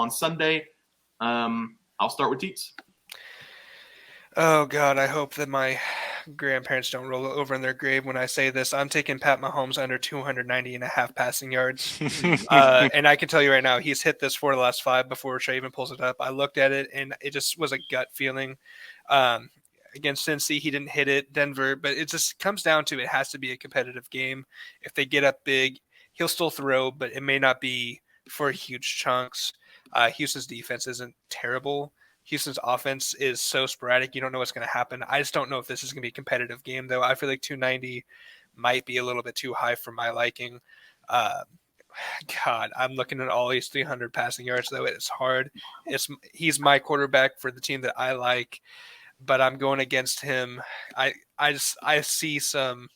on Sunday. I'll start with Teats. Oh, God, I hope that my grandparents don't roll over in their grave when I say this. I'm taking Pat Mahomes under 290.5 passing yards. And I can tell you right now, he's hit this for the last 5 before Trey even pulls it up. I looked at it, and it just was a gut feeling. Against Cincy, he didn't hit it. Denver, but it just comes down to it has to be a competitive game. If they get up big, he'll still throw, but it may not be for huge chunks. Houston's defense isn't terrible. Houston's offense is so sporadic, you don't know what's going to happen. I just don't know if this is going to be a competitive game, though. I feel like 290 might be a little bit too high for my liking. Uh, God, I'm looking at all these 300 passing yards, though. It's hard. He's my quarterback for the team that I like, but I'm going against him. I see some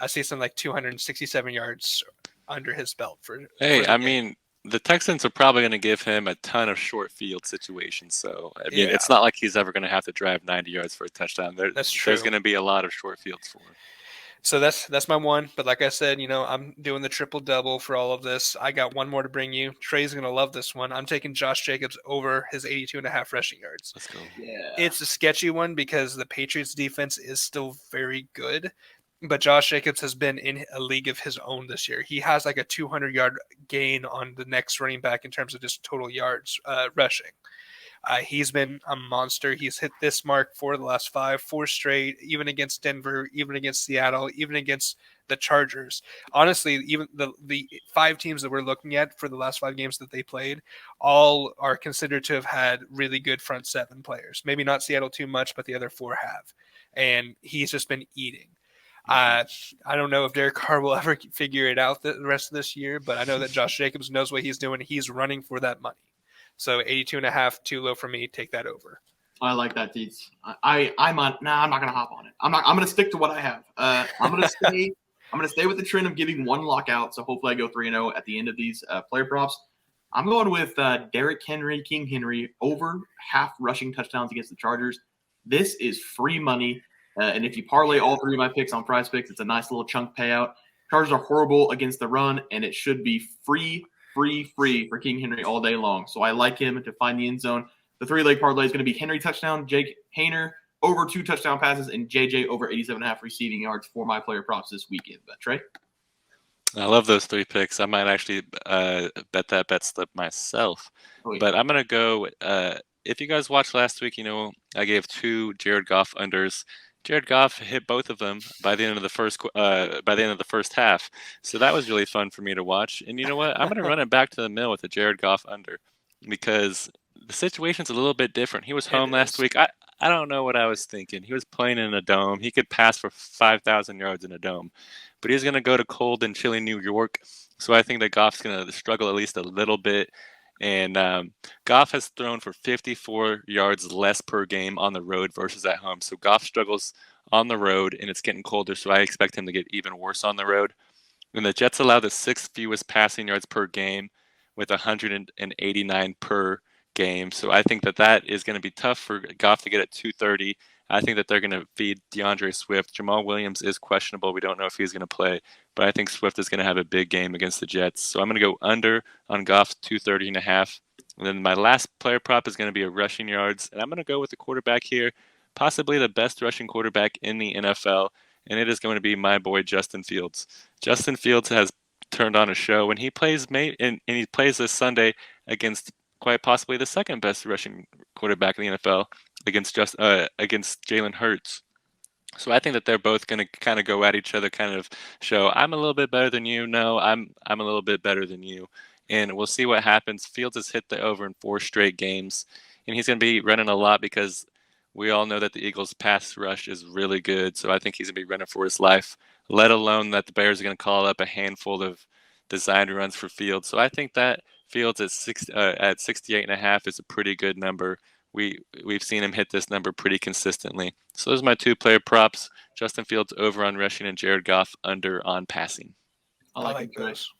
like 267 yards under his belt for Hey, the I game. mean, the Texans are probably going to give him a ton of short field situations. So, I mean, Yeah. it's not like he's ever going to have to drive 90 yards for a touchdown. That's true. There's going to be a lot of short fields for him. So that's my one. But like I said, I'm doing the triple double for all of this. I got one more to bring you. Trey's going to love this one. I'm taking Josh Jacobs over his 82.5 rushing yards. Let's go. Yeah. It's a sketchy one because the Patriots defense is still very good. But Josh Jacobs has been in a league of his own this year. He has like a 200-yard gain on the next running back in terms of just total yards rushing. He's been a monster. He's hit this mark for the last 4 straight, even against Denver, even against Seattle, even against the Chargers. Honestly, even the 5 teams that we're looking at for the last 5 games that they played, all are considered to have had really good front 7 players. Maybe not Seattle too much, but the other 4 have. And he's just been eating. I don't know if Derek Carr will ever figure it out the rest of this year, but I know that Josh Jacobs knows what he's doing. He's running for that money. So 82.5, too low for me. Take that over. I like that, Teats. I'm not gonna hop on it. I'm gonna stick to what I have. I'm gonna stay with the trend of giving one lockout. So hopefully I go 3-0 at the end of these player props. I'm going with Derrick Henry, King Henry, over half rushing touchdowns against the Chargers. This is free money. And if you parlay all 3 of my picks on PrizePicks, it's a nice little chunk payout. Chargers are horrible against the run, and it should be free for King Henry all day long. So I like him to find the end zone. The 3-leg parlay is going to be Henry touchdown, Jake Haener over 2 touchdown passes, and JJ over 87.5 receiving yards for my player props this weekend. Trey? I love those 3 picks. I might actually bet that bet slip myself. Oh, yeah. But I'm going to go if you guys watched last week, I gave 2 Jared Goff unders. Jared Goff hit both of them by the end of the first half. So that was really fun for me to watch. And you know what? I'm going to run it back to the mill with a Jared Goff under because the situation's a little bit different. He was home last week. I don't know what I was thinking. He was playing in a dome. He could pass for 5,000 yards in a dome. But he's going to go to cold and chilly New York. So I think that Goff's going to struggle at least a little bit. And Goff has thrown for 54 yards less per game on the road versus at home. So Goff struggles on the road, and it's getting colder, so I expect him to get even worse on the road. And the Jets allow the 6th fewest passing yards per game with 189 per game. So I think that is going to be tough for Goff to get at 230. I think that they're going to feed DeAndre Swift. Jamal Williams is questionable. We don't know if he's going to play, but I think Swift is going to have a big game against the Jets. So I'm going to go under on Goff's 230.5. And then my last player prop is going to be a rushing yards, and I'm going to go with the quarterback here, possibly the best rushing quarterback in the NFL, and it is going to be my boy Justin Fields. Justin Fields has turned on a show when he plays and he plays this Sunday against quite possibly the second best rushing quarterback in the NFL against Jalen Hurts. So I think that they're both going to kind of go at each other, kind of show I'm a little bit better than you. No, I'm a little bit better than you. And we'll see what happens. Fields has hit the over in 4 straight games, and he's going to be running a lot because we all know that the Eagles' pass rush is really good. So I think he's going to be running for his life, let alone that the Bears are going to call up a handful of designed runs for Fields. So I think that Fields at 68.5 is a pretty good number. We've seen him hit this number pretty consistently. So those are my 2 player props: Justin Fields over on rushing and Jared Goff under on passing. I like those.